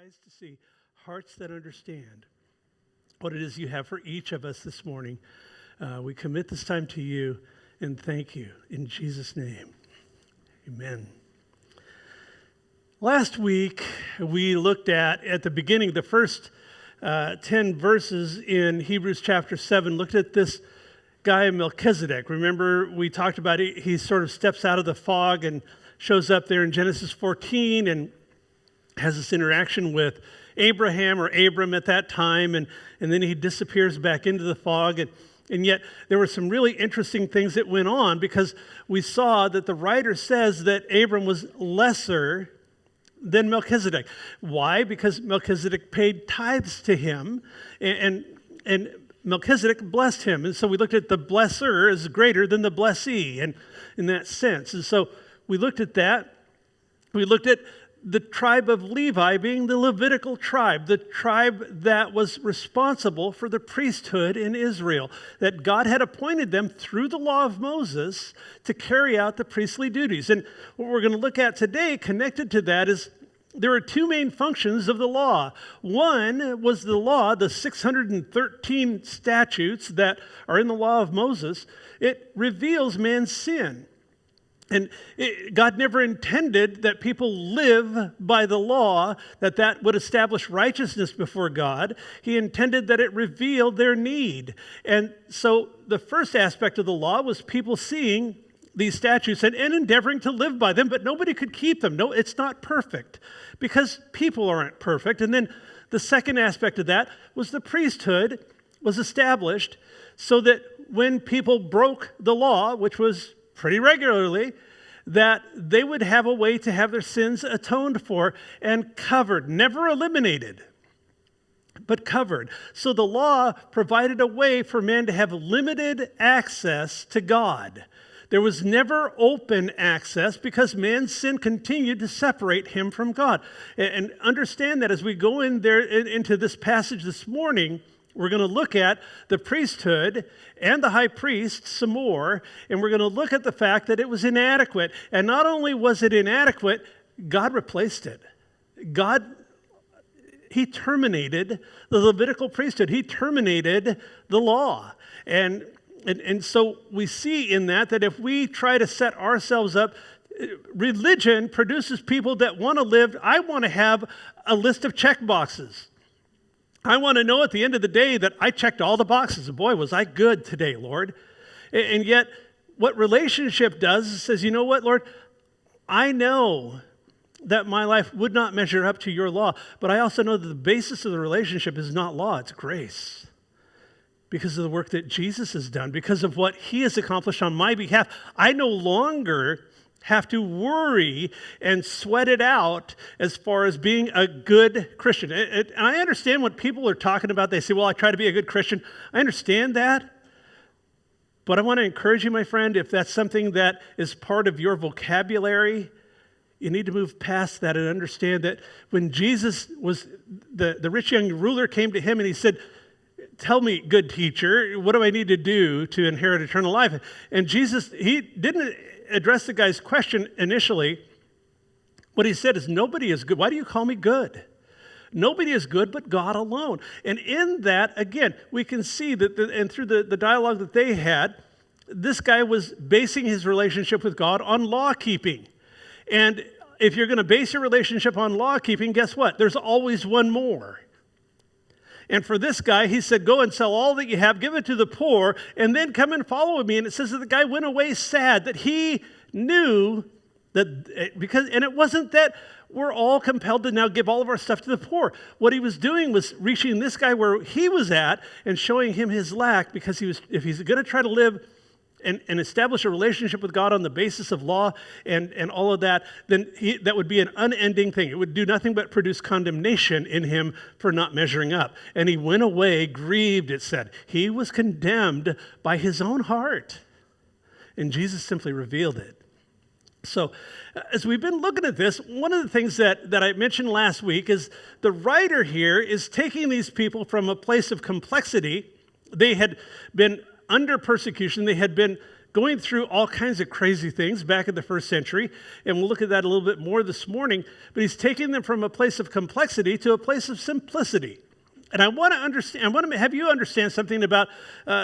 eyes to see, hearts that understand what it is you have for each of us this morning. We commit this time to you and thank you in Jesus' name. Amen. Last week, we looked at the beginning, the first 10 verses in Hebrews chapter 7, looked at this guy Melchizedek. Remember, we talked about it. He sort of steps out of the fog and shows up there in Genesis 14 and has this interaction with Abraham or Abram at that time, and then he disappears back into the fog. And yet there were some really interesting things that went on, because we saw that the writer says that Abram was lesser than Melchizedek. Why? Because Melchizedek paid tithes to him, and Melchizedek blessed him. And so we looked at the blesser is greater than the blessee, and in that sense. And so we looked at that. We looked at the tribe of Levi being the Levitical tribe, the tribe that was responsible for the priesthood in Israel, that God had appointed them through the law of Moses to carry out the priestly duties. And what we're going to look at today, connected to that, is there are two main functions of the law. One was the law, the 613 statutes that are in the law of Moses. It reveals man's sin. And God never intended that people live by the law, that would establish righteousness before God. He intended that it revealed their need. And so the first aspect of the law was people seeing these statutes and endeavoring to live by them, but nobody could keep them. No, it's not perfect, because people aren't perfect. And then the second aspect of that was the priesthood was established so that when people broke the law, which was pretty regularly, that they would have a way to have their sins atoned for and covered, never eliminated, but covered. So the law provided a way for man to have limited access to God. There was never open access, because man's sin continued to separate him from God. And understand that as we go in there into this passage this morning, we're going to look at the priesthood and the high priest some more, and we're going to look at the fact that it was inadequate. And not only was it inadequate, God replaced it. He terminated the Levitical priesthood. He terminated the law. And so we see in that if we try to set ourselves up, religion produces people that want to live. I want to have a list of check boxes. I want to know at the end of the day that I checked all the boxes. Boy, was I good today, Lord. And yet, what relationship does is says, you know what, Lord? I know that my life would not measure up to your law, but I also know that the basis of the relationship is not law, it's grace. Because of the work that Jesus has done, because of what he has accomplished on my behalf, I no longer have to worry and sweat it out as far as being a good Christian. And I understand what people are talking about. They say, well, I try to be a good Christian. I understand that. But I want to encourage you, my friend, if that's something that is part of your vocabulary, you need to move past that and understand that when Jesus was, the rich young ruler came to him and he said, tell me, good teacher, what do I need to do to inherit eternal life? And Jesus, he didn't address the guy's question initially. What he said is, nobody is good. Why do you call me good? Nobody is good but God alone. And in that, again, we can see that, and through the dialogue that they had, this guy was basing his relationship with God on law keeping. And if you're going to base your relationship on law keeping, guess what? There's always one more. And for this guy, he said, go and sell all that you have, give it to the poor, and then come and follow me. And it says that the guy went away sad, that he knew that, and it wasn't that we're all compelled to now give all of our stuff to the poor. What he was doing was reaching this guy where he was at and showing him his lack, because if he's going to try to live and establish a relationship with God on the basis of law and all of that, then that would be an unending thing. It would do nothing but produce condemnation in him for not measuring up. And he went away grieved, it said. He was condemned by his own heart. And Jesus simply revealed it. So as we've been looking at this, one of the things that I mentioned last week is the writer here is taking these people from a place of complexity. They had been under persecution. They had been going through all kinds of crazy things back in the first century, and we'll look at that a little bit more this morning, but he's taking them from a place of complexity to a place of simplicity. And I want to have you understand something about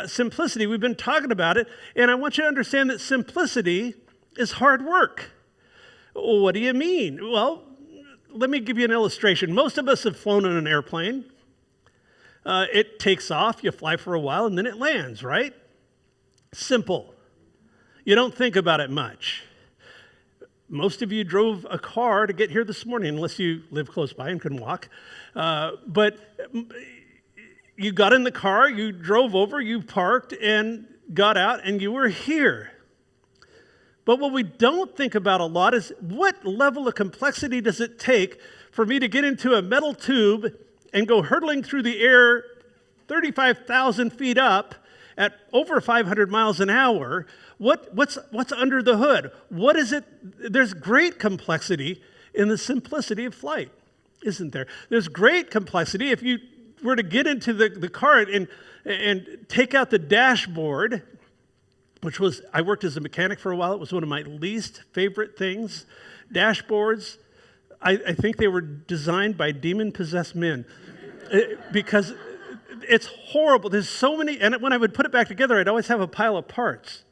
simplicity. We've been talking about it, and I want you to understand that simplicity is hard work. What do you mean? Well, let me give you an illustration. Most of us have flown on an airplane. It takes off, you fly for a while, and then it lands, right? Simple. You don't think about it much. Most of you drove a car to get here this morning, unless you live close by and can walk. But you got in the car, you drove over, you parked, and got out, and you were here. But what we don't think about a lot is what level of complexity does it take for me to get into a metal tube and go hurtling through the air 35,000 feet up at over 500 miles an hour? What's under the hood? What is it? There's great complexity in the simplicity of flight, isn't there? There's great complexity if you were to get into the car and take out the dashboard, which was, I worked as a mechanic for a while. It was one of my least favorite things. Dashboards, I think they were designed by demon-possessed men because it's horrible. There's so many, and when I would put it back together, I'd always have a pile of parts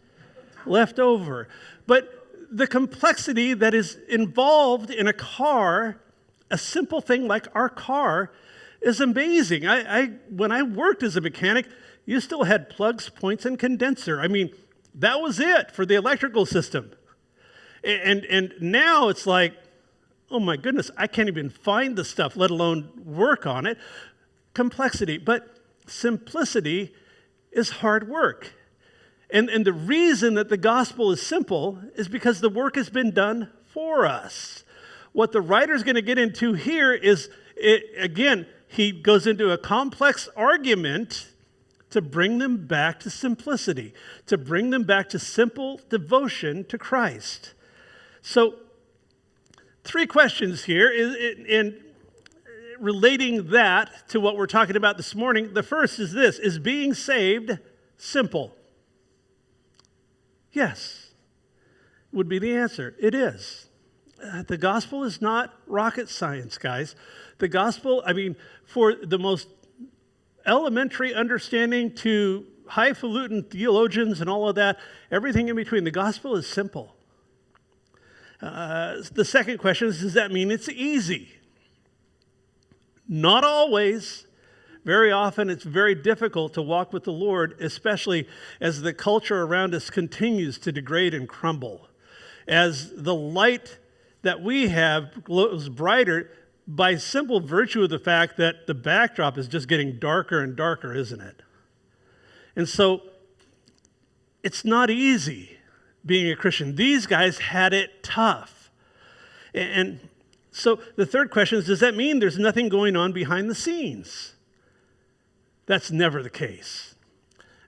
left over. But the complexity that is involved in a car, a simple thing like our car, is amazing. When I worked as a mechanic, you still had plugs, points, and condenser. I mean, that was it for the electrical system. And now it's like, oh my goodness, I can't even find the stuff, let alone work on it. Complexity. But simplicity is hard work. And the reason that the gospel is simple is because the work has been done for us. What the writer's going to get into here is, again, he goes into a complex argument to bring them back to simplicity, to bring them back to simple devotion to Christ. So, 3 questions here in relating that to what we're talking about this morning. The first is this: is being saved simple? Yes, would be the answer. It is. The gospel is not rocket science, guys. The gospel, for the most elementary understanding to highfalutin theologians and all of that, everything in between, the gospel is simple. The second question is, does that mean it's easy? Not always. Very often it's very difficult to walk with the Lord, especially as the culture around us continues to degrade and crumble. As the light that we have glows brighter by simple virtue of the fact that the backdrop is just getting darker and darker, isn't it? And so it's not easy being a Christian. These guys had it tough. And so the third question is, does that mean there's nothing going on behind the scenes? That's never the case.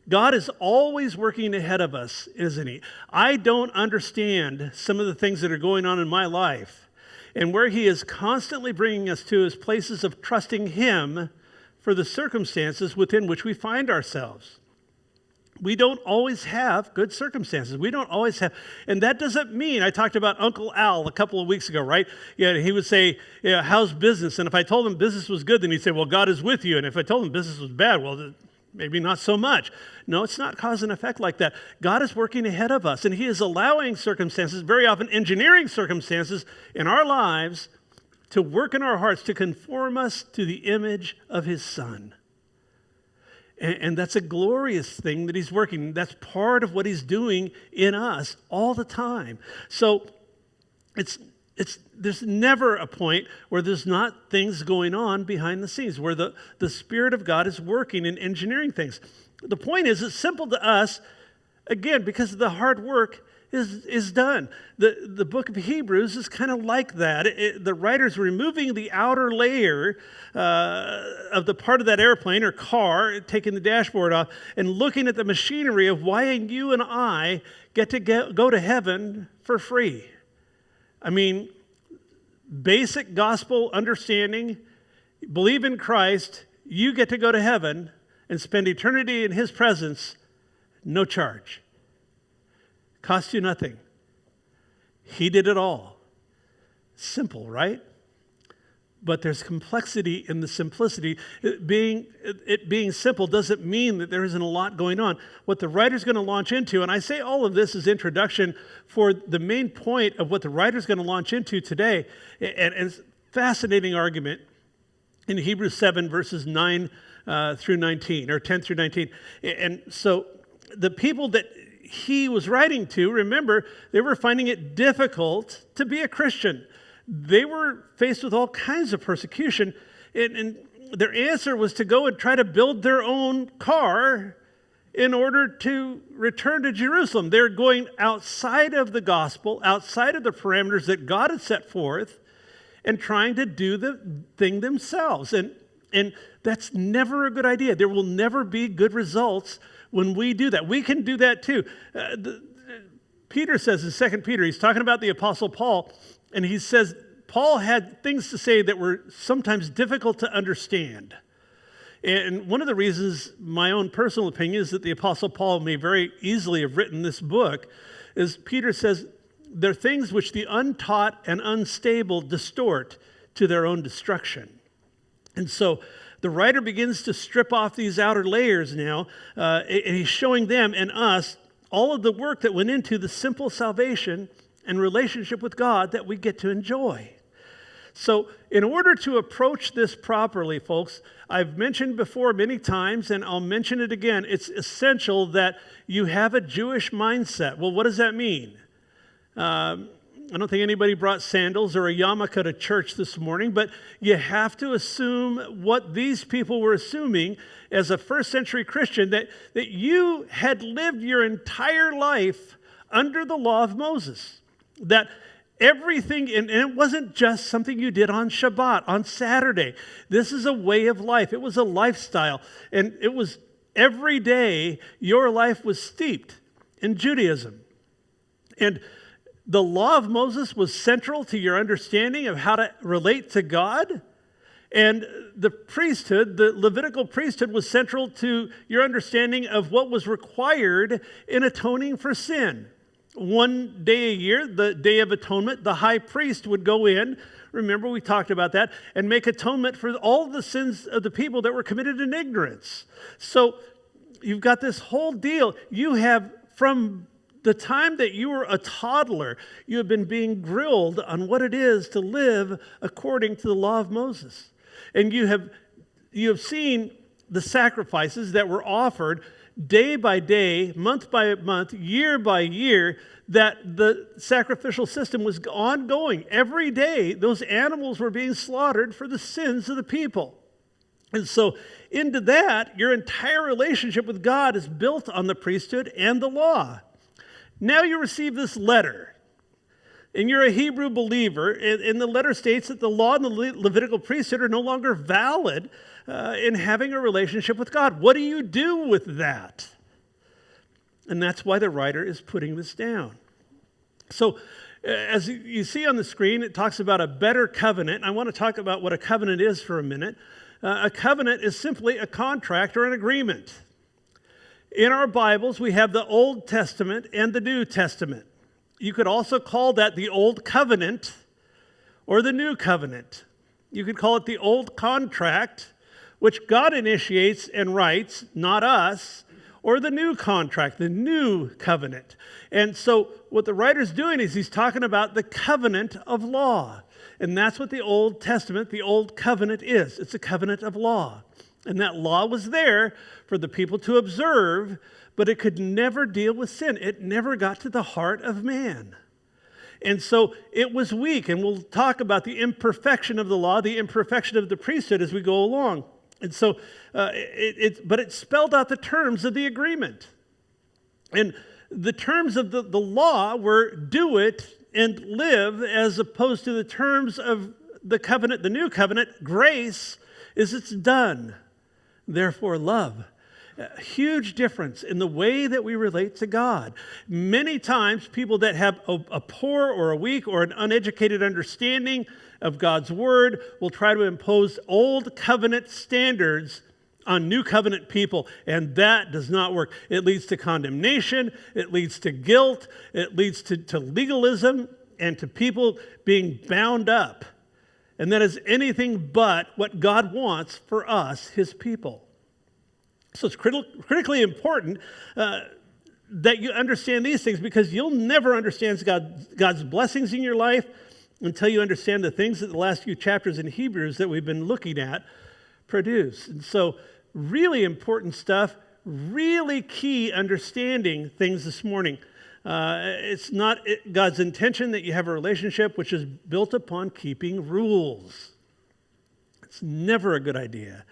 God is always working ahead of us, isn't he? I don't understand some of the things that are going on in my life. And where he is constantly bringing us to is places of trusting him for the circumstances within which we find ourselves. We don't always have good circumstances. We don't always have, and that doesn't mean, I talked about Uncle Al a couple of weeks ago, right? Yeah, he would say, yeah, how's business? And if I told him business was good, then he'd say, well, God is with you. And if I told him business was bad, well, maybe not so much. No, it's not cause and effect like that. God is working ahead of us, and he is allowing circumstances, very often engineering circumstances in our lives to work in our hearts to conform us to the image of his Son. And that's a glorious thing that he's working. That's part of what he's doing in us all the time. So there's never a point where there's not things going on behind the scenes, where the Spirit of God is working and engineering things. The point is, it's simple to us, again, because the hard work is done. The book of Hebrews is kind of like that. The writer's removing the outer layer of the part of that airplane or car, taking the dashboard off, and looking at the machinery of why you and I get to go to heaven for free. Basic gospel understanding, believe in Christ, you get to go to heaven and spend eternity in his presence, no charge. Cost you nothing. He did it all. Simple, right? But there's complexity in the simplicity. It being simple doesn't mean that there isn't a lot going on. What the writer's going to launch into, and I say all of this is introduction for the main point of what the writer's going to launch into today, and it's a fascinating argument in Hebrews 7, verses 9 through 19, or 10 through 19. And so the people that he was writing to, remember, they were finding it difficult to be a Christian. They were faced with all kinds of persecution, and their answer was to go and try to build their own car in order to return to Jerusalem. They're going outside of the gospel, outside of the parameters that God had set forth, and trying to do the thing themselves. And that's never a good idea. There will never be good results when we do that. We can do that too. Peter says in 2 Peter, he's talking about the Apostle Paul, and he says Paul had things to say that were sometimes difficult to understand. And one of the reasons, my own personal opinion, is that the Apostle Paul may very easily have written this book, is Peter says, they're things which the untaught and unstable distort to their own destruction. And so the writer begins to strip off these outer layers now, and he's showing them and us all of the work that went into the simple salvation and relationship with God that we get to enjoy. So in order to approach this properly, folks, I've mentioned before many times, and I'll mention it again, it's essential that you have a Jewish mindset. Well, what does that mean? I don't think anybody brought sandals or a yarmulke to church this morning, but you have to assume what these people were assuming as a first century Christian, that you had lived your entire life under the law of Moses. That everything, and it wasn't just something you did on Shabbat, on Saturday. This is a way of life. It was a lifestyle. And it was every day your life was steeped in Judaism. And the law of Moses was central to your understanding of how to relate to God. And the priesthood, the Levitical priesthood, was central to your understanding of what was required in atoning for sin. One day a year, the Day of Atonement, the high priest would go in, remember we talked about that, and make atonement for all the sins of the people that were committed in ignorance. So you've got this whole deal. You have, from the time that you were a toddler, you have been being grilled on what it is to live according to the law of Moses. And you have seen the sacrifices that were offered day by day, month by month, year by year, that the sacrificial system was ongoing. Every day, those animals were being slaughtered for the sins of the people. And so into that, your entire relationship with God is built on the priesthood and the law. Now you receive this letter, and you're a Hebrew believer, and the letter states that the law and the Levitical priesthood are no longer valid in having a relationship with God. What do you do with that? And that's why the writer is putting this down. So as you see on the screen, it talks about a better covenant. I want to talk about what a covenant is for a minute. A covenant is simply a contract or an agreement. In our Bibles, we have the Old Testament and the New Testament. You could also call that the Old Covenant or the New Covenant. You could call it the Old Contract, which God initiates and writes, not us, or the New Contract, the New Covenant. And so what the writer's doing is he's talking about the covenant of law. And that's what the Old Testament, the Old Covenant is. It's a covenant of law. And that law was there for the people to observe, but it could never deal with sin. It never got to the heart of man. And so it was weak, and we'll talk about the imperfection of the law, the imperfection of the priesthood as we go along. And so, but it spelled out the terms of the agreement. And the terms of the law were do it and live, as opposed to the terms of the covenant, the new covenant. Grace is it's done. Therefore, love. A huge difference in the way that we relate to God. Many times, people that have a poor or a weak or an uneducated understanding of God's word will try to impose old covenant standards on new covenant people, and that does not work. It leads to condemnation, it leads to guilt, it leads to legalism, and to people being bound up. And that is anything but what God wants for us, his people. So it's critically important that you understand these things, because you'll never understand God's blessings in your life until you understand the things that the last few chapters in Hebrews that we've been looking at produce. And so really important stuff, really key understanding things this morning. It's not God's intention that you have a relationship which is built upon keeping rules. It's never a good idea.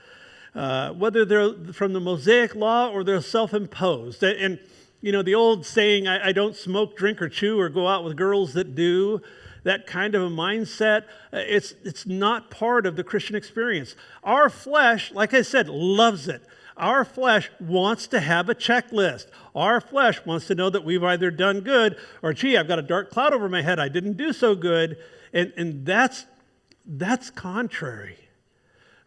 Whether they're from the Mosaic law or they're self-imposed. And you know, the old saying, I don't smoke, drink, or chew, or go out with girls that do, that kind of a mindset, it's not part of the Christian experience. Our flesh, like I said, loves it. Our flesh wants to have a checklist. Our flesh wants to know that we've either done good or, gee, I've got a dark cloud over my head. I didn't do so good. And that's contrary.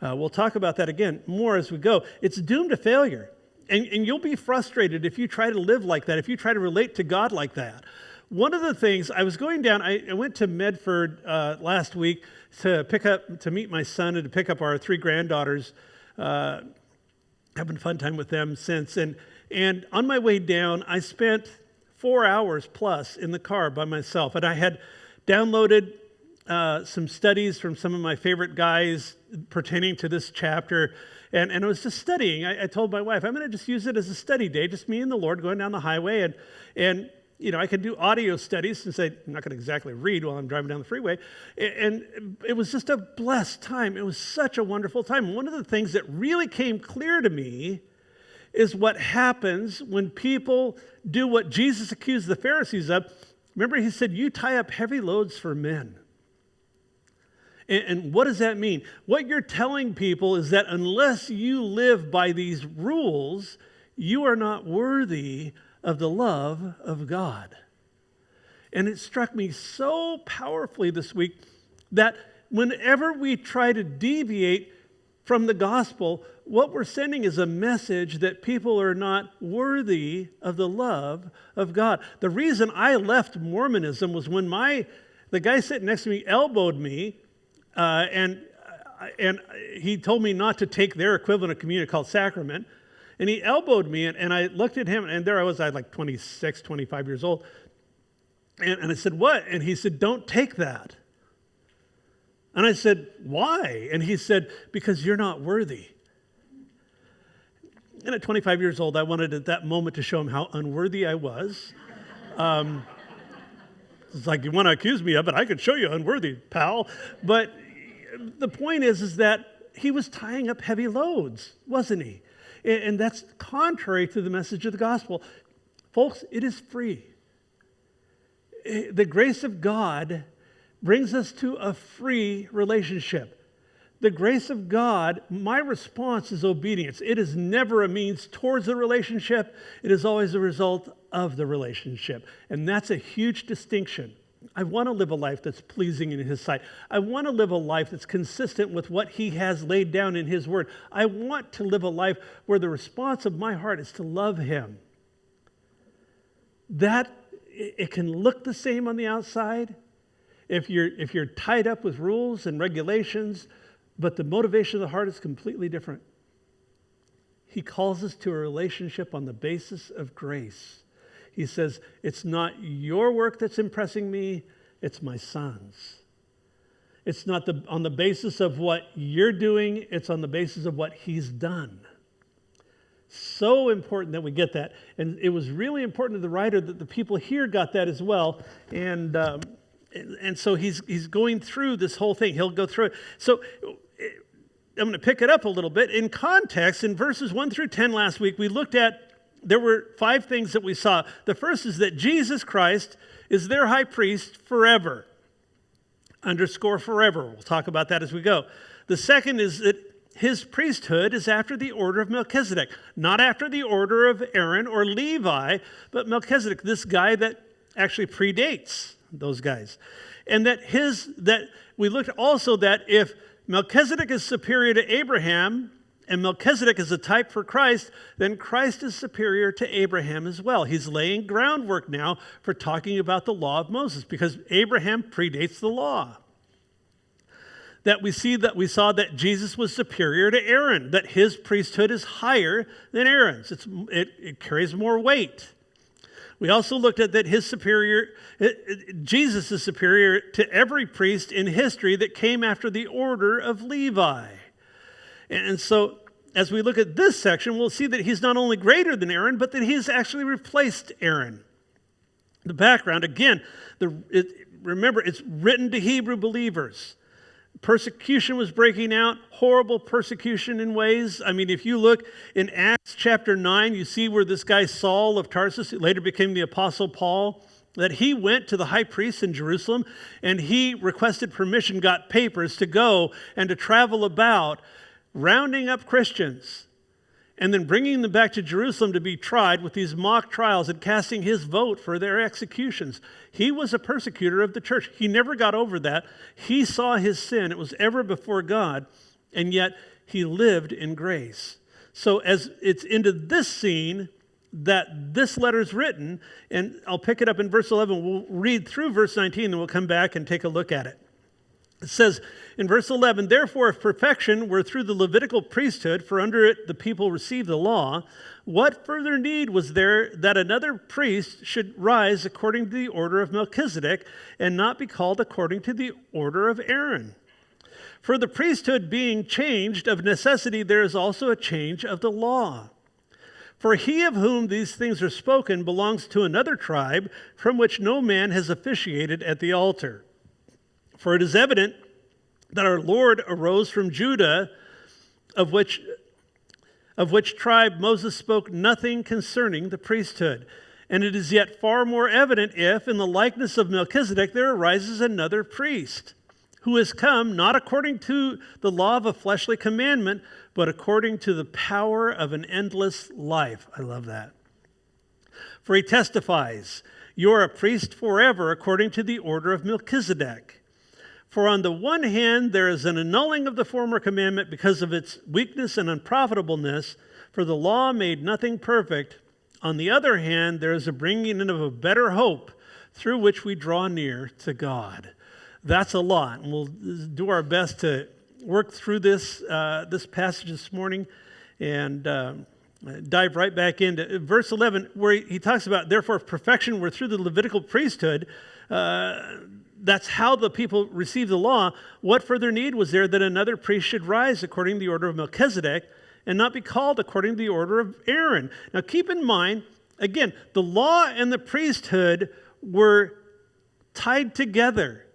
We'll talk about that again more as we go. It's doomed to failure. And you'll be frustrated if you try to live like that, if you try to relate to God like that. One of the things, I was going down, I went to Medford last week to meet my son and to pick up our 3 granddaughters. Having a fun time with them since. And on my way down, I spent 4 hours plus in the car by myself. And I had downloaded some studies from some of my favorite guys pertaining to this chapter. And I was just studying. I told my wife, I'm going to just use it as a study day, just me and the Lord going down the highway. And you know, I could do audio studies since I'm not going to exactly read while I'm driving down the freeway. And it was just a blessed time. It was such a wonderful time. One of the things that really came clear to me is what happens when people do what Jesus accused the Pharisees of. Remember, he said, you tie up heavy loads for men. And what does that mean? What you're telling people is that unless you live by these rules, you are not worthy of the love of God. And it struck me so powerfully this week that whenever we try to deviate from the gospel, what we're sending is a message that people are not worthy of the love of God. The reason I left Mormonism was when the guy sitting next to me elbowed me, and he told me not to take their equivalent of communion called sacrament. And he elbowed me, and I looked at him, and there I was like 26, 25 years old. And I said, what? And he said, don't take that. And I said, why? And he said, because you're not worthy. And at 25 years old, I wanted at that moment to show him how unworthy I was. It's like, you want to accuse me of it? I could show you unworthy, pal. But the point is that he was tying up heavy loads, wasn't he? And that's contrary to the message of the gospel. Folks, it is free. The grace of God brings us to a free relationship. The grace of God, my response is obedience. It is never a means towards the relationship. It is always a result of the relationship. And that's a huge distinction. I want to live a life that's pleasing in His sight. I want to live a life that's consistent with what He has laid down in His Word. I want to live a life where the response of my heart is to love Him. That, it can look the same on the outside if you're tied up with rules and regulations, but the motivation of the heart is completely different. He calls us to a relationship on the basis of grace. He says, it's not your work that's impressing me, it's my Son's. It's not on the basis of what you're doing, it's on the basis of what He's done. So important that we get that. And it was really important to the writer that the people here got that as well. And so he's going through this whole thing. He'll go through it. So I'm going to pick it up a little bit. In context, in verses 1 through 10 last week, we looked at, there were 5 things that we saw. The first is that Jesus Christ is their high priest forever. Underscore forever. We'll talk about that as we go. The second is that His priesthood is after the order of Melchizedek. Not after the order of Aaron or Levi, but Melchizedek, this guy that actually predates those guys. And that we looked also that if Melchizedek is superior to Abraham, and Melchizedek is a type for Christ, then Christ is superior to Abraham as well. He's laying groundwork now for talking about the law of Moses, because Abraham predates the law. That we saw that Jesus was superior to Aaron, that his priesthood is higher than Aaron's. It carries more weight. We also looked at that Jesus is superior to every priest in history that came after the order of Levi. And so as we look at this section, we'll see that he's not only greater than Aaron, but that he's actually replaced Aaron. The background, again, remember, it's written to Hebrew believers. Persecution was breaking out, horrible persecution in ways. I mean, if you look in Acts chapter 9, you see where this guy Saul of Tarsus, who later became the Apostle Paul, that he went to the high priest in Jerusalem and he requested permission, got papers to go and to travel about, rounding up Christians and then bringing them back to Jerusalem to be tried with these mock trials and casting his vote for their executions. He was a persecutor of the church. He never got over that. He saw his sin. It was ever before God, and yet he lived in grace. So as it's into this scene that this letter is written, and I'll pick it up in verse 11. We'll read through verse 19, and we'll come back and take a look at it. It says in verse 11, "Therefore, if perfection were through the Levitical priesthood, for under it the people received the law, what further need was there that another priest should rise according to the order of Melchizedek and not be called according to the order of Aaron? For the priesthood being changed, of necessity there is also a change of the law. For he of whom these things are spoken belongs to another tribe from which no man has officiated at the altar. For it is evident that our Lord arose from Judah, of which tribe Moses spoke nothing concerning the priesthood. And it is yet far more evident if, in the likeness of Melchizedek, there arises another priest, who has come not according to the law of a fleshly commandment, but according to the power of an endless life." I love that. "For he testifies, you are a priest forever according to the order of Melchizedek. For on the one hand, there is an annulling of the former commandment because of its weakness and unprofitableness, for the law made nothing perfect. On the other hand, there is a bringing in of a better hope through which we draw near to God." That's a lot, and we'll do our best to work through this passage this morning and dive right back into verse 11, where he talks about, "Therefore, if perfection were through the Levitical priesthood," that's how the people received the law. "What further need was there that another priest should rise according to the order of Melchizedek and not be called according to the order of Aaron?" Now keep in mind, again, the law and the priesthood were tied together.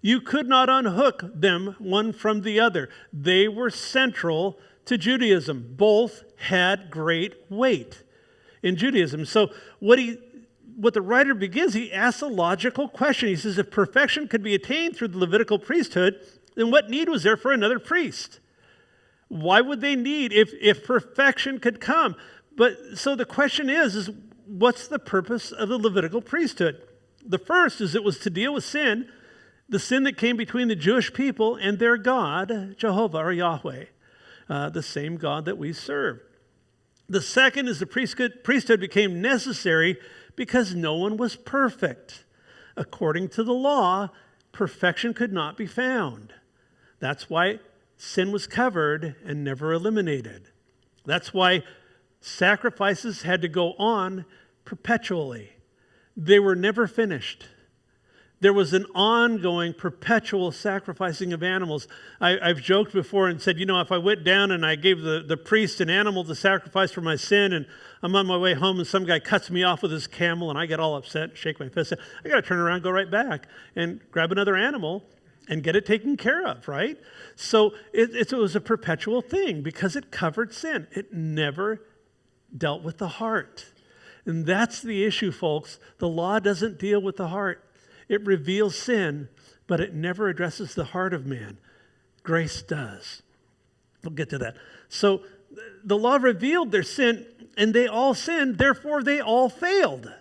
You could not unhook them one from the other. They were central to Judaism. Both had great weight in Judaism. So what the writer begins, he asks a logical question. He says, if perfection could be attained through the Levitical priesthood, then what need was there for another priest? Why would they need if perfection could come? But so the question is what's the purpose of the Levitical priesthood? The first is it was to deal with sin, the sin that came between the Jewish people and their God, Jehovah or Yahweh, the same God that we serve. The second is the priesthood became necessary because no one was perfect. According to the law, perfection could not be found. That's why sin was covered and never eliminated. That's why sacrifices had to go on perpetually. They were never finished. There was an ongoing, perpetual sacrificing of animals. I've joked before and said, if I went down and I gave the priest an animal to sacrifice for my sin, and I'm on my way home and some guy cuts me off with his camel and I get all upset, shake my fist, I got to turn around, go right back and grab another animal and get it taken care of, right? So it was a perpetual thing because it covered sin. It never dealt with the heart. And that's the issue, folks. The law doesn't deal with the heart. It reveals sin, but it never addresses the heart of man. Grace does. We'll get to that. So the law revealed their sin, and they all sinned, therefore they all failed.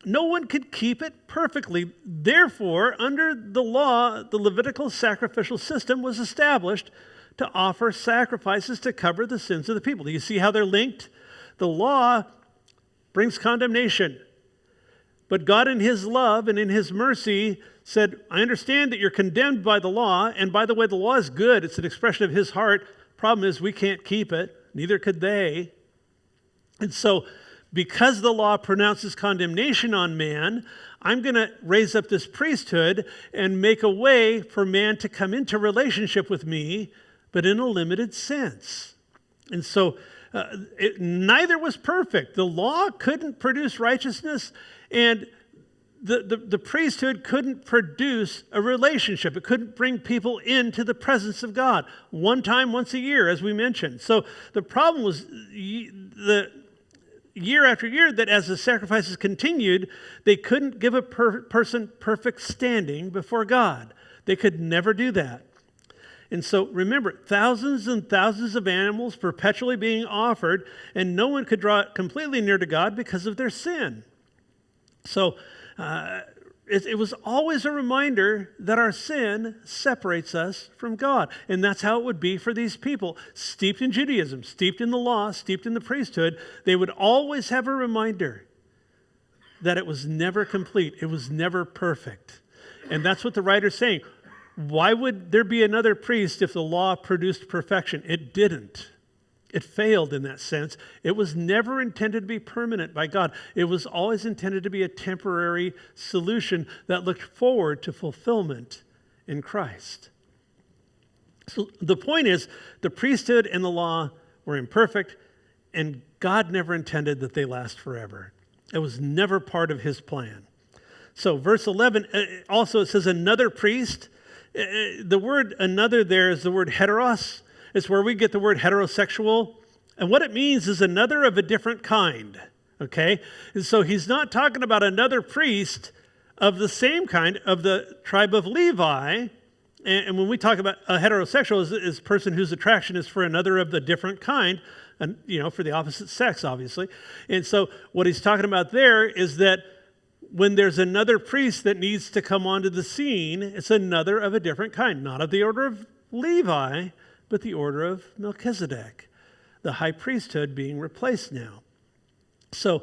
No one could keep it perfectly. Therefore, under the law, the Levitical sacrificial system was established to offer sacrifices to cover the sins of the people. Do you see how they're linked? The law brings condemnation. But God in his love and in his mercy said, I understand that you're condemned by the law, and by the way, the law is good. It's an expression of his heart. Problem is, we can't keep it. Neither could they. And so, because the law pronounces condemnation on man, I'm going to raise up this priesthood and make a way for man to come into relationship with me, but in a limited sense. And so, neither was perfect. The law couldn't produce righteousness, and the priesthood couldn't produce a relationship. It couldn't bring people into the presence of God one time, once a year, as we mentioned. So the problem was the year after year that as the sacrifices continued, they couldn't give a person perfect standing before God. They could never do that. And so remember, thousands and thousands of animals perpetually being offered, and no one could draw completely near to God because of their sin. So it was always a reminder that our sin separates us from God. And that's how it would be for these people, steeped in Judaism, steeped in the law, steeped in the priesthood. They would always have a reminder that it was never complete. It was never perfect. And that's what the writer's saying. Why would there be another priest if the law produced perfection? It didn't. It failed in that sense. It was never intended to be permanent by God. It was always intended to be a temporary solution that looked forward to fulfillment in Christ. So the point is, the priesthood and the law were imperfect, and God never intended that they last forever. It was never part of his plan. So verse 11, also it says another priest. The word another there is the word heteros. It's where we get the word heterosexual. And what it means is another of a different kind. Okay? And so he's not talking about another priest of the same kind, of the tribe of Levi. And when we talk about a heterosexual, is a person whose attraction is for another of the different kind, and for the opposite sex, obviously. And so what he's talking about there is that when there's another priest that needs to come onto the scene, it's another of a different kind, not of the order of Levi, but the order of Melchizedek, the high priesthood being replaced now. So,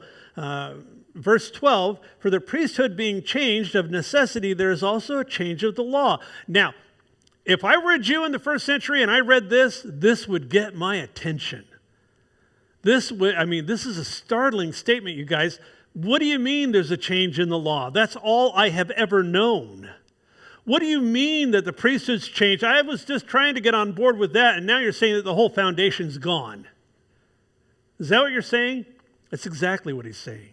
verse 12, for the priesthood being changed of necessity, there is also a change of the law. Now, if I were a Jew in the first century and I read this would get my attention. This is a startling statement, you guys. What do you mean there's a change in the law? That's all I have ever known. What do you mean that the priesthood's changed? I was just trying to get on board with that, and now you're saying that the whole foundation's gone. Is that what you're saying? That's exactly what he's saying.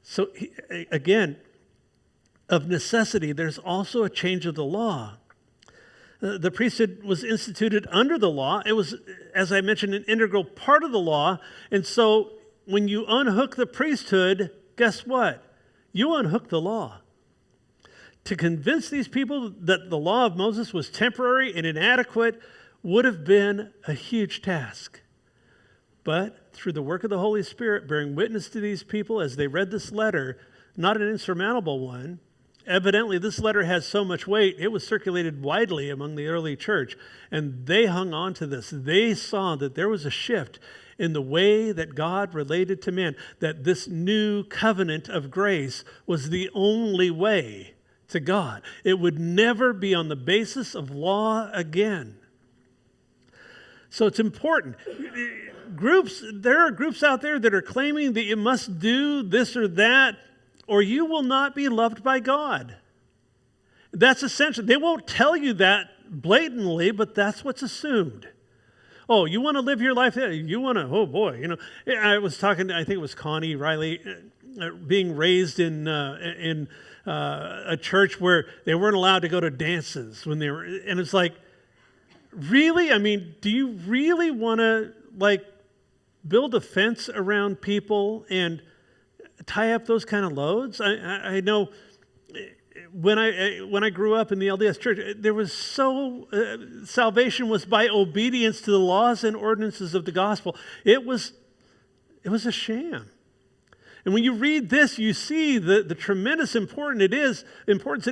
So, again, of necessity, there's also a change of the law. The priesthood was instituted under the law. It was, as I mentioned, an integral part of the law. And so when you unhook the priesthood, guess what? You unhook the law. To convince these people that the law of Moses was temporary and inadequate would have been a huge task. But through the work of the Holy Spirit bearing witness to these people as they read this letter, not an insurmountable one, evidently this letter has so much weight, it was circulated widely among the early church, and they hung on to this. They saw that there was a shift in the way that God related to man, that this new covenant of grace was the only way to God. It would never be on the basis of law again. So it's important. There are groups out there that are claiming that you must do this or that, or you will not be loved by God. That's essential. They won't tell you that blatantly, but that's what's assumed. Oh, you want to live your life? You want to, oh boy, I was talking to, I think it was Connie Riley, being raised in a church where they weren't allowed to go to dances when they were, and it's like, really? I mean, do you really want to build a fence around people and tie up those kind of loads? I know when I grew up in the LDS church, there was salvation was by obedience to the laws and ordinances of the gospel. It was a sham. And when you read this, you see the tremendous importance it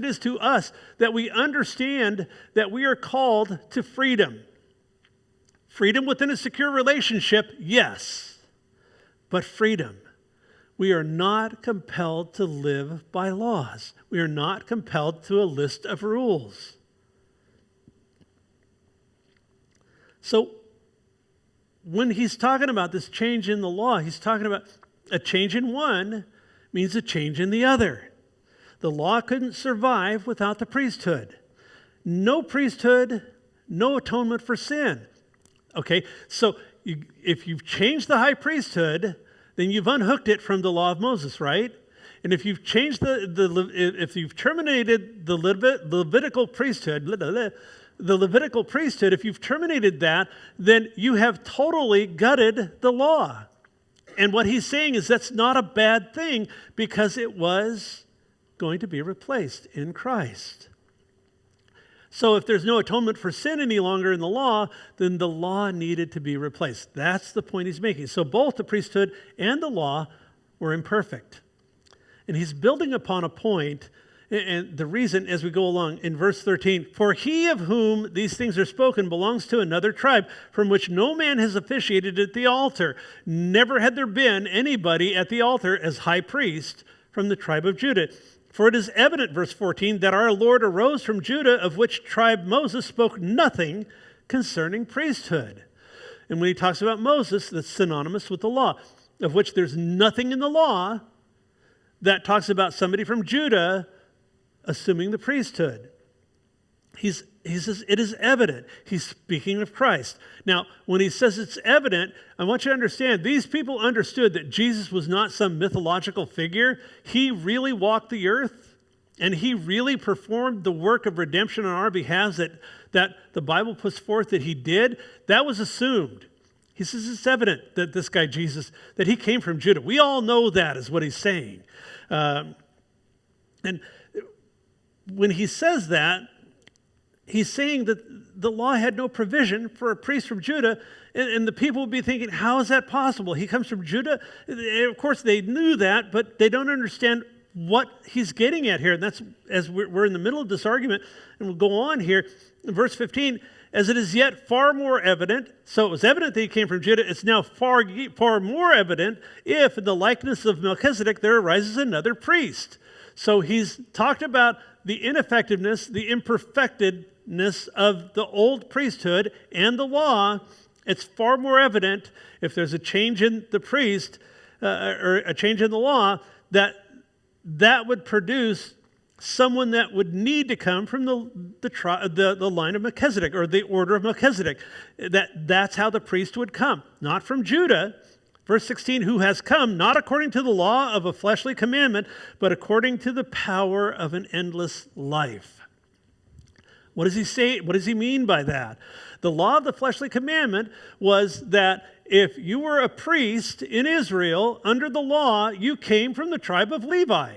is to us that we understand that we are called to freedom. Freedom within a secure relationship, yes, but freedom. We are not compelled to live by laws. We are not compelled to a list of rules. So when he's talking about this change in the law, he's talking about a change in one means a change in the other. The law couldn't survive without the priesthood. No priesthood, no atonement for sin. Okay, so if you've changed the high priesthood, then you've unhooked it from the law of Moses, right? And if you've changed if you've terminated the Levitical priesthood, if you've terminated that, then you have totally gutted the law. And what he's saying is that's not a bad thing because it was going to be replaced in Christ. So if there's no atonement for sin any longer in the law, then the law needed to be replaced. That's the point he's making. So both the priesthood and the law were imperfect. And he's building upon a point, and the reason as we go along in verse 13, for he of whom these things are spoken belongs to another tribe from which no man has officiated at the altar. Never had there been anybody at the altar as high priest from the tribe of Judah. For it is evident, verse 14, that our Lord arose from Judah, of which tribe Moses spoke nothing concerning priesthood. And when he talks about Moses, that's synonymous with the law, of which there's nothing in the law that talks about somebody from Judah assuming the priesthood. He says, it is evident. He's speaking of Christ. Now, when he says it's evident, I want you to understand, these people understood that Jesus was not some mythological figure. He really walked the earth, and he really performed the work of redemption on our behalf that the Bible puts forth that he did. That was assumed. He says it's evident that this guy Jesus, that he came from Judah. We all know that is what he's saying. And when he says that, he's saying that the law had no provision for a priest from Judah, and the people would be thinking, how is that possible? He comes from Judah? Of course, they knew that, but they don't understand what he's getting at here. And that's, as we're in the middle of this argument, and we'll go on here, in verse 15, as it is yet far more evident, so it was evident that he came from Judah, it's now far more evident if in the likeness of Melchizedek there arises another priest. So he's talked about the ineffectiveness, the imperfectedness of the old priesthood and the law. It's far more evident if there's a change in the priest or a change in the law that would produce someone that would need to come from the line of Melchizedek or the order of Melchizedek. That's how the priest would come, not from Judah. Verse 16, who has come not according to the law of a fleshly commandment, but according to the power of an endless life. What does he say? What does he mean by that? The law of the fleshly commandment was that if you were a priest in Israel under the law, you came from the tribe of Levi.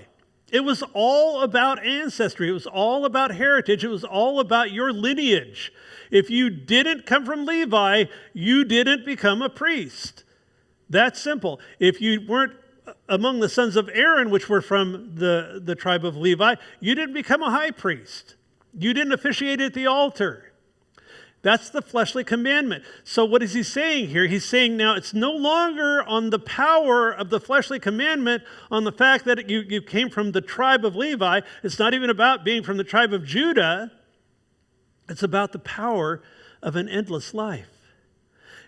It was all about ancestry. It was all about heritage. It was all about your lineage. If you didn't come from Levi, you didn't become a priest. That's simple. If you weren't among the sons of Aaron, which were from the tribe of Levi, you didn't become a high priest. You didn't officiate at the altar. That's the fleshly commandment. So what is he saying here? He's saying now it's no longer on the power of the fleshly commandment, on the fact that you came from the tribe of Levi. It's not even about being from the tribe of Judah. It's about the power of an endless life.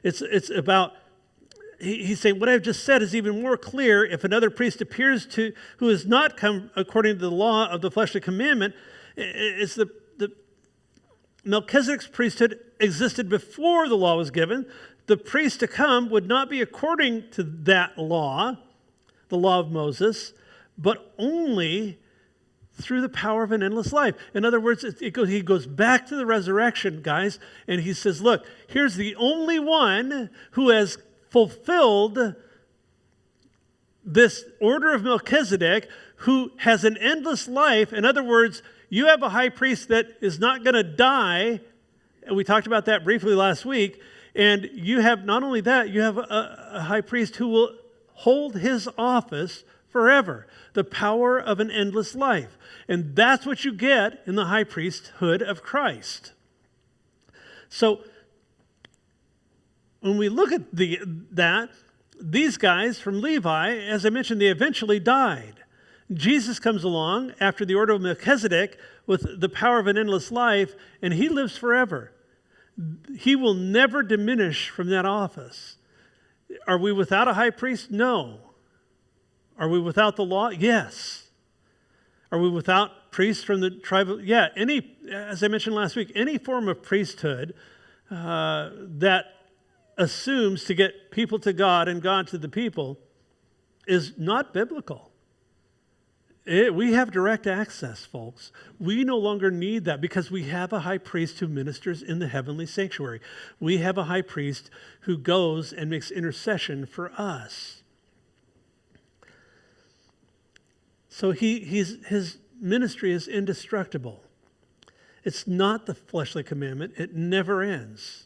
It's about... He's saying, what I've just said is even more clear if another priest appears who has not come according to the law of the fleshly commandment. It's the Melchizedek's priesthood existed before the law was given. The priest to come would not be according to that law, the law of Moses, but only through the power of an endless life. In other words, he goes back to the resurrection, guys, and he says, look, here's the only one who has fulfilled this order of Melchizedek, who has an endless life. In other words, you have a high priest that is not going to die. And we talked about that briefly last week. And you have not only that, you have a high priest who will hold his office forever. The power of an endless life. And that's what you get in the high priesthood of Christ. So, when we look at these guys from Levi, as I mentioned, they eventually died. Jesus comes along after the order of Melchizedek with the power of an endless life, and he lives forever. He will never diminish from that office. Are we without a high priest? No. Are we without the law? Yes. Are we without priests from the tribe of... Yeah, as I mentioned last week, any form of priesthood that assumes to get people to God and God to the people is not biblical. We have direct access, folks. We no longer need that because we have a high priest who ministers in the heavenly sanctuary. We have a high priest who goes and makes intercession for us. So his ministry is indestructible. It's not the fleshly commandment. It never ends.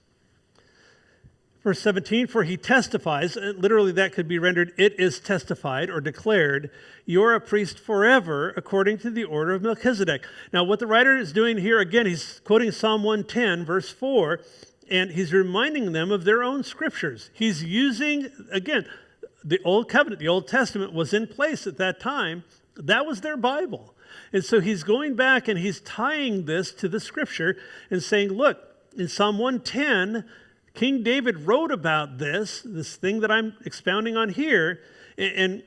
Verse 17, for he testifies, literally that could be rendered, it is testified or declared, you're a priest forever according to the order of Melchizedek. Now what the writer is doing here, again, he's quoting Psalm 110, verse 4, and he's reminding them of their own scriptures. He's using, again, the Old Covenant, the Old Testament was in place at that time. That was their Bible. And so he's going back and he's tying this to the scripture and saying, look, in Psalm 110, King David wrote about this thing that I'm expounding on here, and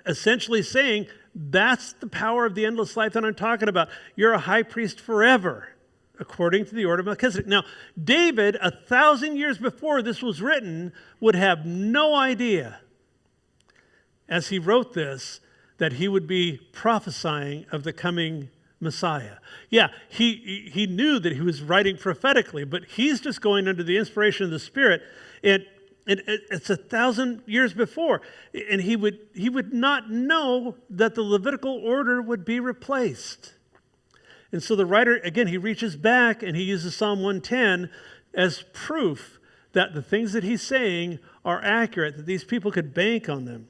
essentially saying, that's the power of the endless life that I'm talking about. You're a high priest forever, according to the order of Melchizedek. Now, David, 1,000 years before this was written, would have no idea, as he wrote this, that he would be prophesying of the coming Messiah. Yeah, he knew that he was writing prophetically, but he's just going under the inspiration of the Spirit. And it's 1,000 years before, and he would not know that the Levitical order would be replaced. And so the writer, again, he reaches back and he uses Psalm 110 as proof that the things that he's saying are accurate, that these people could bank on them.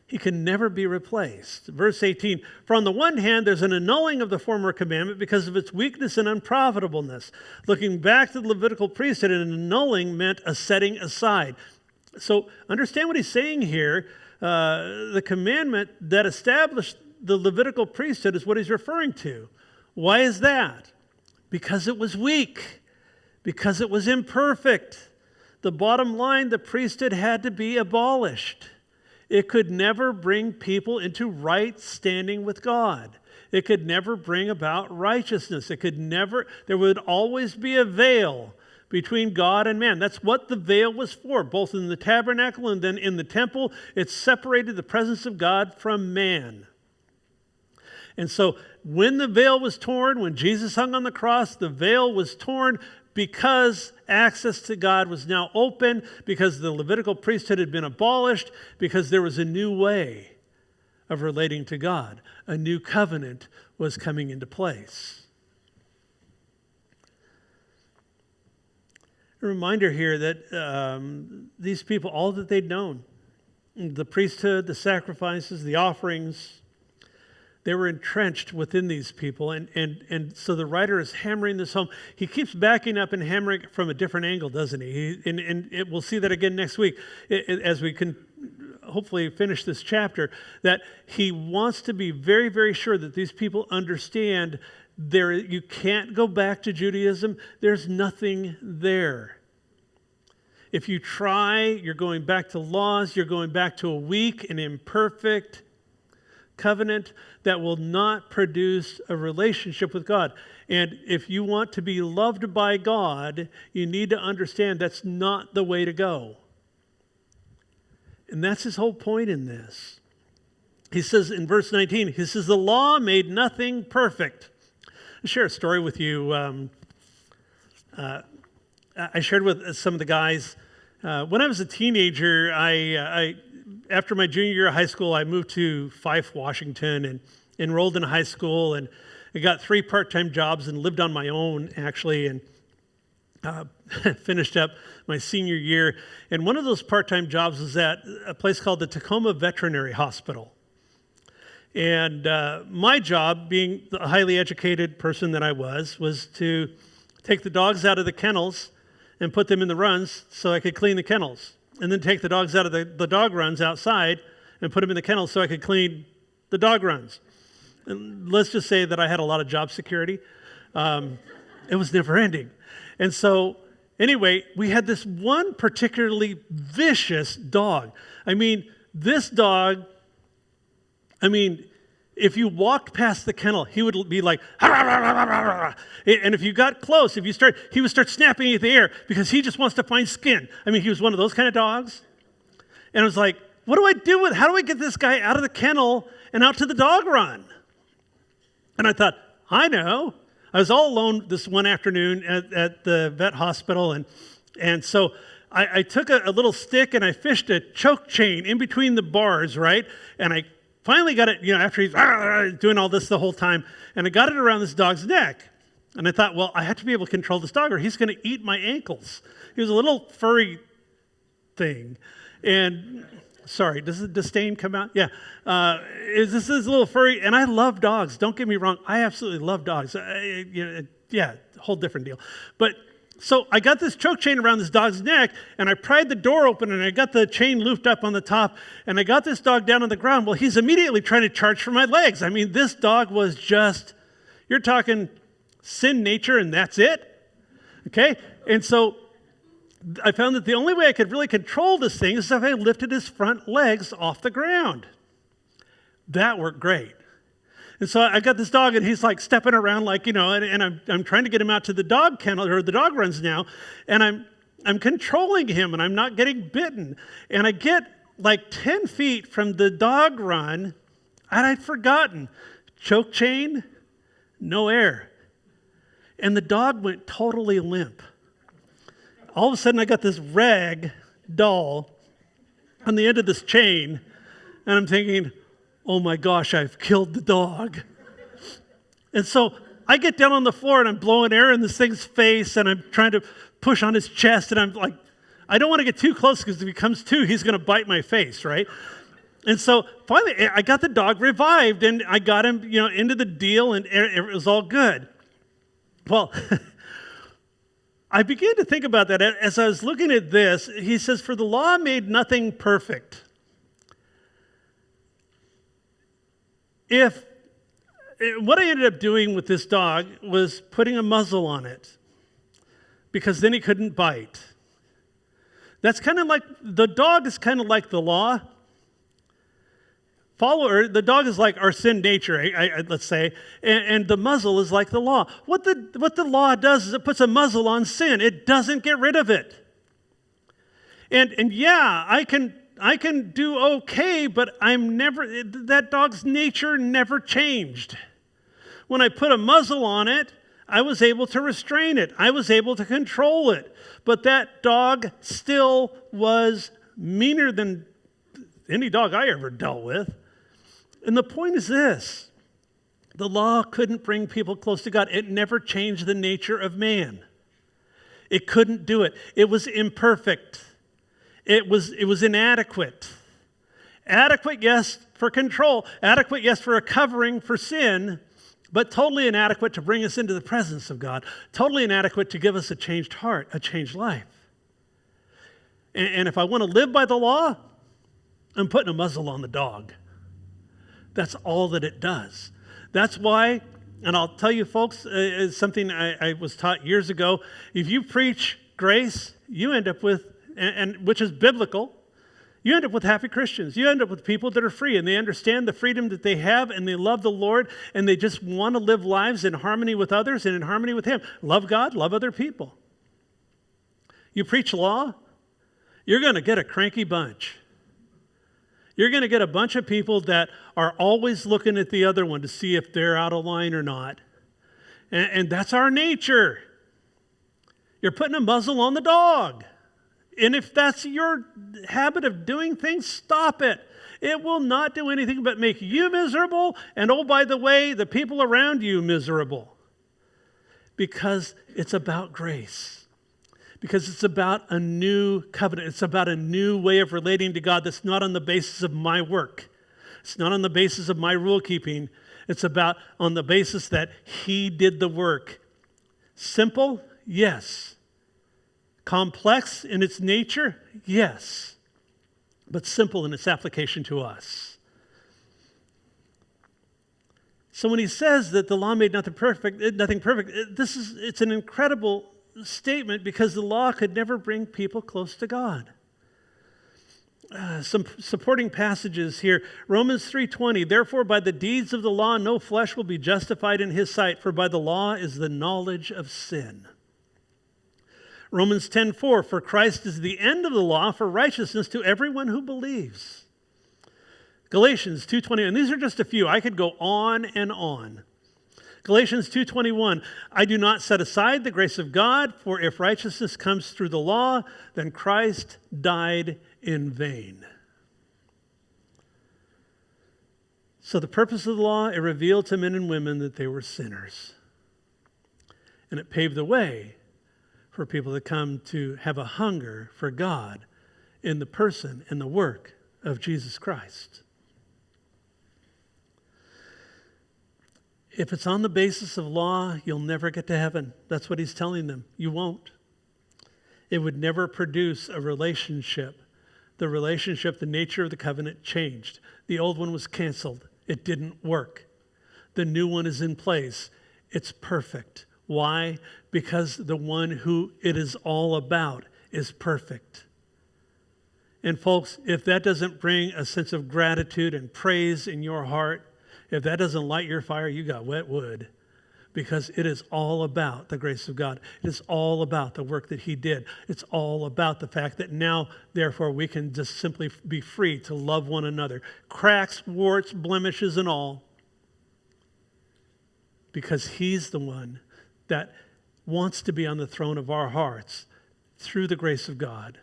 He can never be replaced. Verse 18, for on the one hand, there's an annulling of the former commandment because of its weakness and unprofitableness. Looking back to the Levitical priesthood, an annulling meant a setting aside. So understand what he's saying here. The commandment that established the Levitical priesthood is what he's referring to. Why is that? Because it was weak. Because it was imperfect. The bottom line, the priesthood had to be abolished. It could never bring people into right standing with God. It could never bring about righteousness. There would always be a veil between God and man. That's what the veil was for, both in the tabernacle and then in the temple. It separated the presence of God from man. And so when the veil was torn, when Jesus hung on the cross, the veil was torn because access to God was now open, because the Levitical priesthood had been abolished, because there was a new way of relating to God. A new covenant was coming into place. A reminder here that these people, all that they'd known, the priesthood, the sacrifices, the offerings, they were entrenched within these people, and so the writer is hammering this home. He keeps backing up and hammering it from a different angle, doesn't he? We'll see that again next week as we can hopefully finish this chapter, that he wants to be very, very sure that these people understand you can't go back to Judaism. There's nothing there. If you try, you're going back to laws, you're going back to a weak and imperfect covenant that will not produce a relationship with God. And if you want to be loved by God, you need to understand that's not the way to go. And that's his whole point in this. He says in verse 19, he says, the law made nothing perfect. I'll share a story with you. I shared with some of the guys. When I was a teenager, after my junior year of high school, I moved to Fife, Washington, and enrolled in high school, and I got 3 part-time jobs and lived on my own, actually. And finished up my senior year, and one of those part-time jobs was at a place called the Tacoma Veterinary Hospital. And my job, being the highly educated person that I was to take the dogs out of the kennels and put them in the runs so I could clean the kennels. And then take the dogs out of the dog runs outside and put them in the kennels so I could clean the dog runs. And let's just say that I had a lot of job security. It was never ending. And so anyway, we had this one particularly vicious dog. I mean, this dog, if you walked past the kennel, he would be like, and if you got close, he would start snapping at the air because he just wants to find skin. He was one of those kind of dogs. And I was like, what do I do how do I get this guy out of the kennel and out to the dog run? And I thought, I know. I was all alone this one afternoon at the vet hospital, and so I took a little stick and I fished a choke chain in between the bars, right? And I finally got it, after he's doing all this the whole time, and I got it around this dog's neck. And I thought, well, I have to be able to control this dog or he's going to eat my ankles. He was a little furry thing. And, sorry, does the disdain come out? Yeah. This is a little furry, and I love dogs. Don't get me wrong. I absolutely love dogs. Yeah, whole different deal. But so I got this choke chain around this dog's neck, and I pried the door open, and I got the chain looped up on the top, and I got this dog down on the ground. Well, he's immediately trying to charge for my legs. This dog was just, you're talking sin nature, and that's it. Okay? And so I found that the only way I could really control this thing is if I lifted his front legs off the ground. That worked great. And so I got this dog, and he's like stepping around and I'm trying to get him out to the dog kennel, or the dog runs now, and I'm controlling him, and I'm not getting bitten. And I get like 10 feet from the dog run, and I'd forgotten. Choke chain, no air. And the dog went totally limp. All of a sudden, I got this rag doll on the end of this chain, and I'm thinking, oh my gosh, I've killed the dog. And so I get down on the floor, and I'm blowing air in this thing's face, and I'm trying to push on his chest, and I'm like, I don't want to get too close because if he comes to, he's going to bite my face, right? And so finally, I got the dog revived, and I got him, into the deal, and it was all good. Well, I began to think about that as I was looking at this. He says, for the law made nothing perfect. What I ended up doing with this dog was putting a muzzle on it, because then he couldn't bite. That's kind of like, the dog is kind of like the law. The dog is like our sin nature, let's say, and the muzzle is like the law. What the law does is it puts a muzzle on sin. It doesn't get rid of it. And yeah, I can do okay, but that dog's nature never changed. When I put a muzzle on it, I was able to restrain it. I was able to control it. But that dog still was meaner than any dog I ever dealt with. And the point is this: the law couldn't bring people close to God. It never changed the nature of man. It couldn't do it. It was imperfect. It was inadequate. Adequate, yes, for control. Adequate, yes, for a covering for sin, but totally inadequate to bring us into the presence of God. Totally inadequate to give us a changed heart, a changed life. And if I want to live by the law, I'm putting a muzzle on the dog. That's all that it does. That's why, and I'll tell you folks, it's something I was taught years ago. If you preach grace, you end up with, and which is biblical, you end up with happy Christians. You end up with people that are free, and they understand the freedom that they have, and they love the Lord, and they just want to live lives in harmony with others and in harmony with Him. Love God, love other people. You preach law, you're going to get a cranky bunch. You're going to get a bunch of people that are always looking at the other one to see if they're out of line or not. And that's our nature. You're putting a muzzle on the dog. And if that's your habit of doing things, stop it. It will not do anything but make you miserable, and oh, by the way, the people around you miserable. Because it's about grace. because it's about a new covenant. It's about a new way of relating to God that's not on the basis of my work. It's not on the basis of my rule keeping. It's about on the basis that he did the work. Simple? Yes. Complex in its nature? Yes. But simple in its application to us. So when he says that the law made nothing perfect, it's an incredible statement because the law could never bring people close to God. Some supporting passages here. Romans 3:20, therefore by the deeds of the law no flesh will be justified in his sight, for by the law is the knowledge of sin. Romans 10:4, for Christ is the end of the law for righteousness to everyone who believes. Galatians 2:20, and these are just a few. I could go on and on. Galatians 2:21, I do not set aside the grace of God, for if righteousness comes through the law, then Christ died in vain. So the purpose of the law, it revealed to men and women that they were sinners. And it paved the way for people to come to have a hunger for God in the person and the work of Jesus Christ. If it's on the basis of law, you'll never get to heaven. That's what he's telling them. You won't. It would never produce a relationship. The relationship, the nature of the covenant changed. The old one was canceled. It didn't work. The new one is in place. It's perfect. Why? Because the one who it is all about is perfect. And folks, if that doesn't bring a sense of gratitude and praise in your heart, if that doesn't light your fire, you got wet wood. Because it is all about the grace of God. It is all about the work that he did. It's all about the fact that now, therefore, we can just simply be free to love one another. Cracks, warts, blemishes, and all. Because he's the one that wants to be on the throne of our hearts through the grace of God.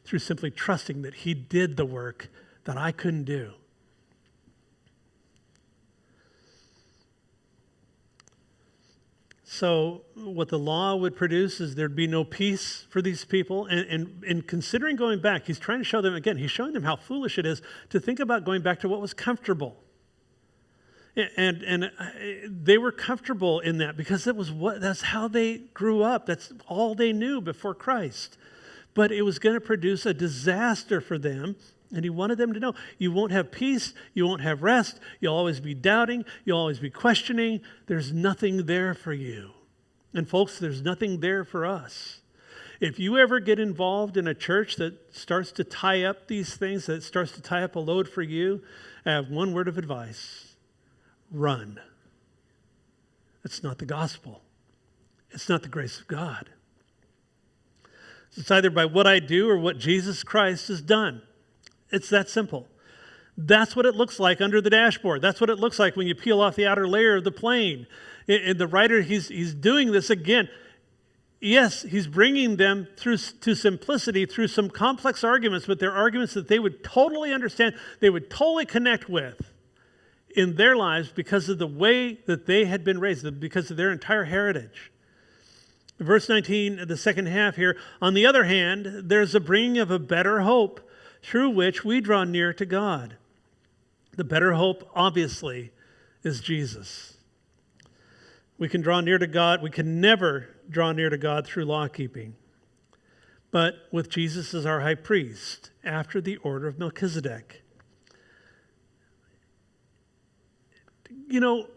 Through simply trusting that he did the work that I couldn't do. So what the law would produce is there'd be no peace for these people. And considering going back, he's trying to show them, again, he's showing them how foolish it is to think about going back to what was comfortable. And they were comfortable in that because that's how they grew up. That's all they knew before Christ. But it was going to produce a disaster for them. And he wanted them to know, you won't have peace, you won't have rest, you'll always be doubting, you'll always be questioning. There's nothing there for you. And folks, there's nothing there for us. If you ever get involved in a church that starts to tie up these things, that starts to tie up a load for you, I have one word of advice. Run. It's not the gospel. It's not the grace of God. It's either by what I do or what Jesus Christ has done. It's that simple. That's what it looks like under the dashboard. That's what it looks like when you peel off the outer layer of the plane. And the writer, he's doing this again. Yes, he's bringing them to simplicity through some complex arguments, but they're arguments that they would totally understand, they would totally connect with in their lives because of the way that they had been raised, because of their entire heritage. Verse 19, the second half here, on the other hand, there's a bringing of a better hope, through which we draw near to God. The better hope, obviously, is Jesus. We can draw near to God. We can never draw near to God through law keeping. But with Jesus as our high priest, after the order of Melchizedek. You know,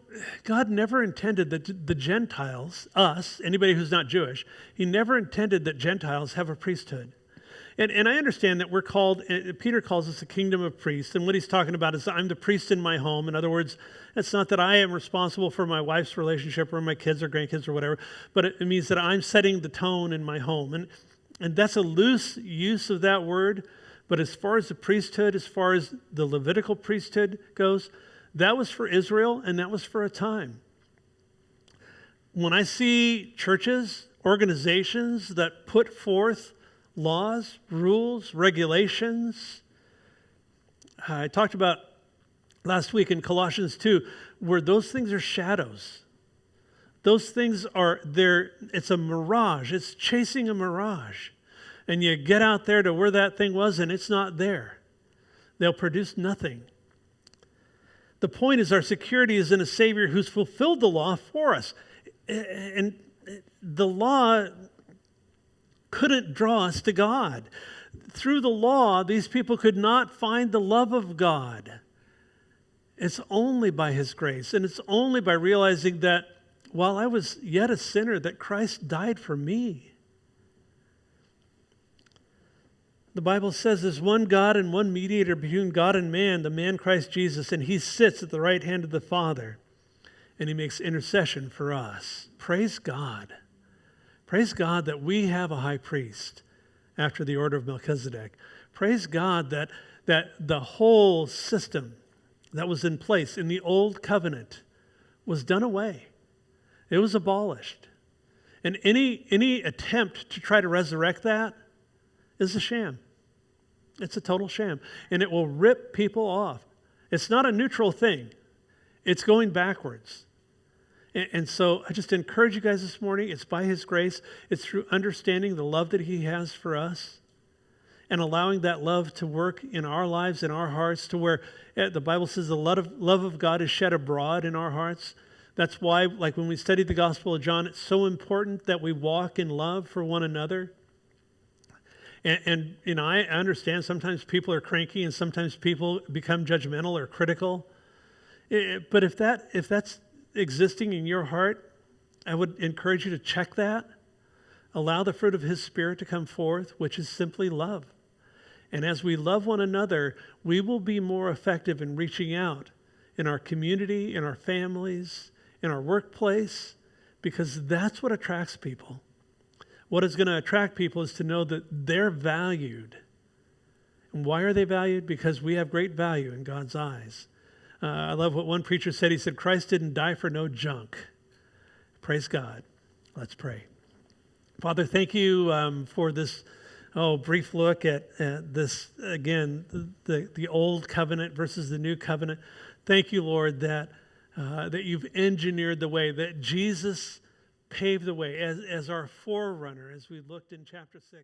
God never intended that the Gentiles, us, anybody who's not Jewish, he never intended that Gentiles have a priesthood. And I understand that we're called, Peter calls us a kingdom of priests, and what he's talking about is I'm the priest in my home. In other words, it's not that I am responsible for my wife's relationship or my kids or grandkids or whatever, but it means that I'm setting the tone in my home. And that's a loose use of that word, but as far as the priesthood, as far as the Levitical priesthood goes, that was for Israel and that was for a time. When I see churches, organizations that put forth laws, rules, regulations. I talked about last week in Colossians 2, where those things are shadows. Those things it's a mirage. It's chasing a mirage. And you get out there to where that thing was and it's not there. They'll produce nothing. The point is our security is in a Savior who's fulfilled the law for us. And the law couldn't draw us to God. Through the law, these people could not find the love of God. It's only by His grace, and it's only by realizing that while I was yet a sinner, that Christ died for me. The Bible says there's one God and one mediator between God and man, the man Christ Jesus, and He sits at the right hand of the Father, and He makes intercession for us. Praise God. Praise God that we have a high priest after the order of Melchizedek. Praise God that the whole system that was in place in the old covenant was done away. It was abolished. And any attempt to try to resurrect that is a sham. It's a total sham. And it will rip people off. It's not a neutral thing. It's going backwards. And so I just encourage you guys this morning, it's by His grace. It's through understanding the love that He has for us and allowing that love to work in our lives, in our hearts, to where the Bible says the love of God is shed abroad in our hearts. That's why, like when we studied the Gospel of John, it's so important that we walk in love for one another. And you know, I understand sometimes people are cranky and sometimes people become judgmental or critical. But if that's existing in your heart, I would encourage you to check that. Allow the fruit of His Spirit to come forth, which is simply love. And as we love one another, we will be more effective in reaching out in our community, in our families, in our workplace, because that's what attracts people. What is going to attract people is to know that they're valued. And why are they valued? Because we have great value in God's eyes. I love what one preacher said. He said, Christ didn't die for no junk. Praise God. Let's pray. Father, thank you for this brief look at this, again, the old covenant versus the new covenant. Thank you, Lord, that you've engineered the way, that Jesus paved the way as our forerunner, as we looked in chapter 6.